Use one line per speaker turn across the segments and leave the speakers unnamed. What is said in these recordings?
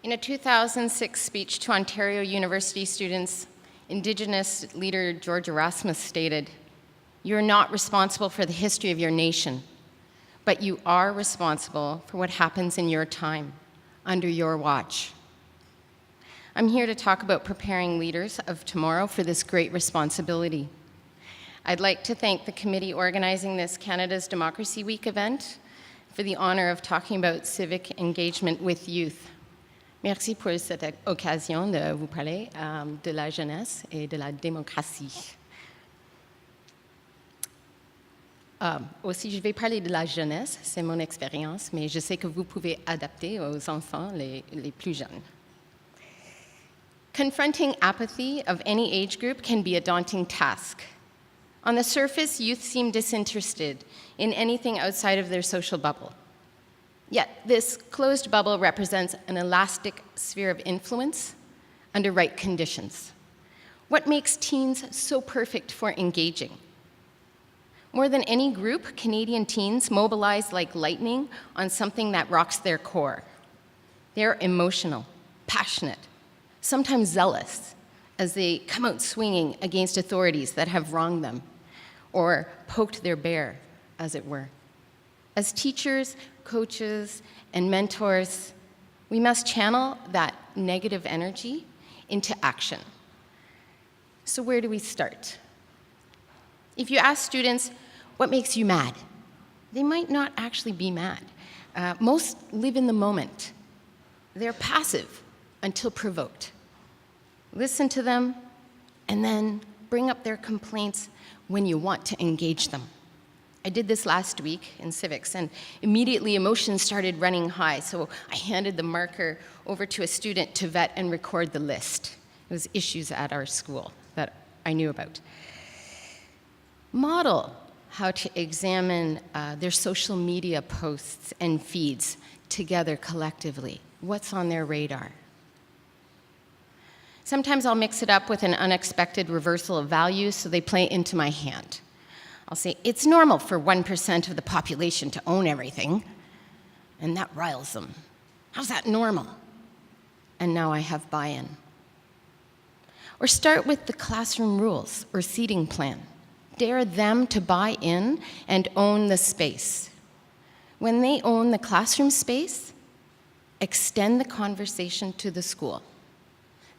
In a 2006 speech to Ontario University students, Indigenous leader George Erasmus stated, "You're not responsible for the history of your nation, but you are responsible for what happens in your time, under your watch." I'm here to talk about preparing leaders of tomorrow for this great responsibility. I'd like to thank the committee organizing this Canada's Democracy Week event for the honor of talking about civic engagement with youth. Merci pour cette occasion de vous parler de la jeunesse et de la démocratie. Aussi, je vais parler de la jeunesse, c'est mon expérience, mais je sais que vous pouvez adapter aux enfants les plus jeunes. Confronting apathy of any age group can be a daunting task. On the surface, youth seem disinterested in anything outside of their social bubble. Yet this closed bubble represents an elastic sphere of influence under right conditions. What makes teens so perfect for engaging? More than any group, Canadian teens mobilize like lightning on something that rocks their core. They're emotional, passionate, sometimes zealous, as they come out swinging against authorities that have wronged them or poked their bear, as it were. As teachers, coaches, and mentors, we must channel that negative energy into action. So where do we start? If you ask students, what makes you mad? They might not actually be mad. Most live in the moment. They're passive until provoked. Listen to them, and then bring up their complaints when you want to engage them. I did this last week in civics, and immediately emotions started running high, so I handed the marker over to a student to vet and record the list. It was issues at our school that I knew about. Model how to examine their social media posts and feeds together collectively. What's on their radar? Sometimes I'll mix it up with an unexpected reversal of values so they play into my hand. I'll say, it's normal for 1% of the population to own everything, and that riles them. How's that normal? And now I have buy-in. Or start with the classroom rules or seating plan. Dare them to buy in and own the space. When they own the classroom space, extend the conversation to the school.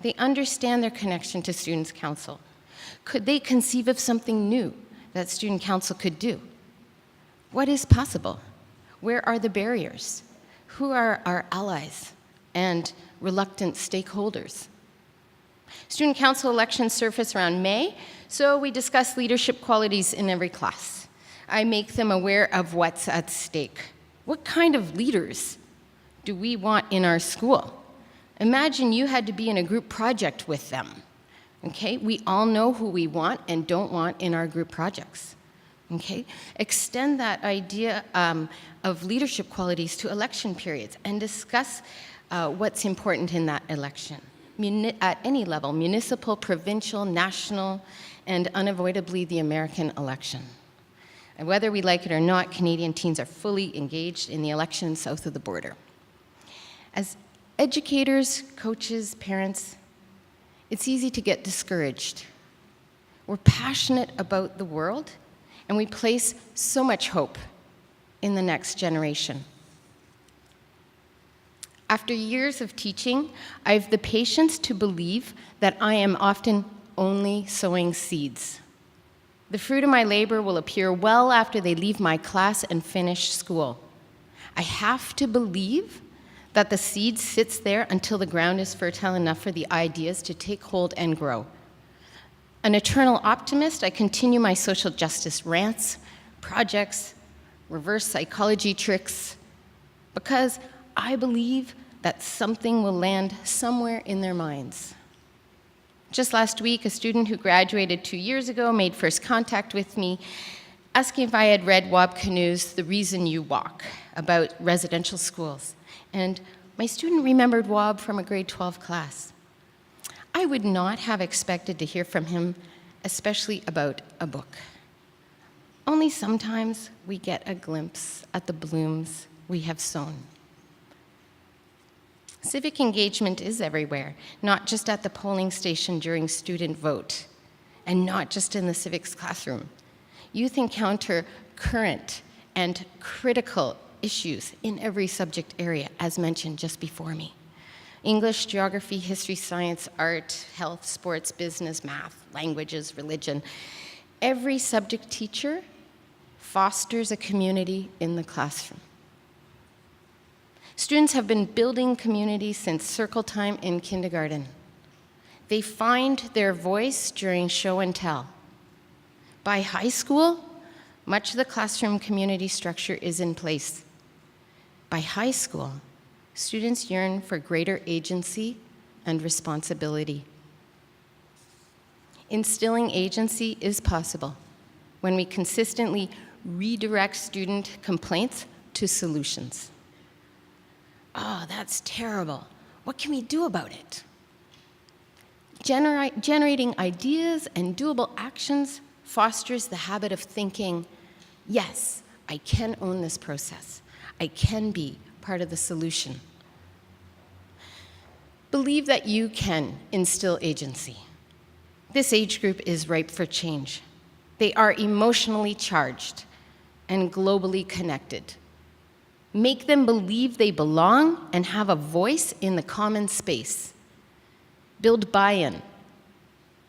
They understand their connection to Students' Council. Could they conceive of something new that Student Council could do? What is possible? Where are the barriers? Who are our allies and reluctant stakeholders? Student Council elections surface around May, so we discuss leadership qualities in every class. I make them aware of what's at stake. What kind of leaders do we want in our school? Imagine you had to be in a group project with them. Okay, we all know who we want and don't want in our group projects. Okay, extend that idea of leadership qualities to election periods and discuss what's important in that election. At any level, municipal, provincial, national, and unavoidably the American election. And whether we like it or not, Canadian teens are fully engaged in the election south of the border. As educators, coaches, parents, it's easy to get discouraged. We're passionate about the world, and we place so much hope in the next generation. After years of teaching, I have the patience to believe that I am often only sowing seeds. The fruit of my labor will appear well after they leave my class and finish school. I have to believe that the seed sits there until the ground is fertile enough for the ideas to take hold and grow. An eternal optimist, I continue my social justice rants, projects, reverse psychology tricks, because I believe that something will land somewhere in their minds. Just last week, a student who graduated 2 years ago made first contact with me, asking if I had read Wab Kinu's The Reason You Walk, about residential schools. And my student remembered Wab from a grade 12 class. I would not have expected to hear from him, especially about a book. Only sometimes we get a glimpse at the blooms we have sown. Civic engagement is everywhere, not just at the polling station during student vote, and not just in the civics classroom. Youth encounter current and critical issues in every subject area, as mentioned just before me. English, geography, history, science, art, health, sports, business, math, languages, religion. Every subject teacher fosters a community in the classroom. Students have been building community since circle time in kindergarten. They find their voice during show and tell. By high school, much of the classroom community structure is in place. By high school, students yearn for greater agency and responsibility. Instilling agency is possible when we consistently redirect student complaints to solutions. Oh, that's terrible. What can we do about it? Generating ideas and doable actions fosters the habit of thinking, yes, I can own this process. I can be part of the solution. Believe that you can instill agency. This age group is ripe for change. They are emotionally charged and globally connected. Make them believe they belong and have a voice in the common space. Build buy-in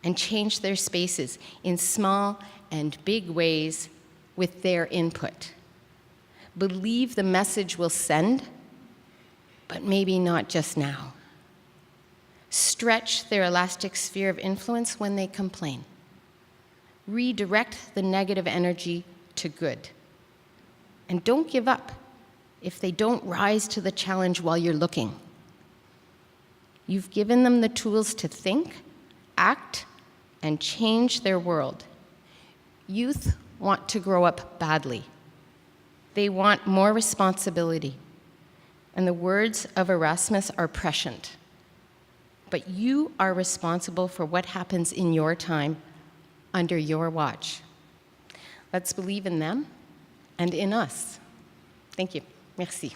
and change their spaces in small and big ways with their input. Believe the message will send, but maybe not just now. Stretch their elastic sphere of influence when they complain. Redirect the negative energy to good. And don't give up if they don't rise to the challenge while you're looking. You've given them the tools to think, act, and change their world. Youth want to grow up badly. They want more responsibility. And the words of Erasmus are prescient. But you are responsible for what happens in your time under your watch. Let's believe in them and in us. Thank you. Merci.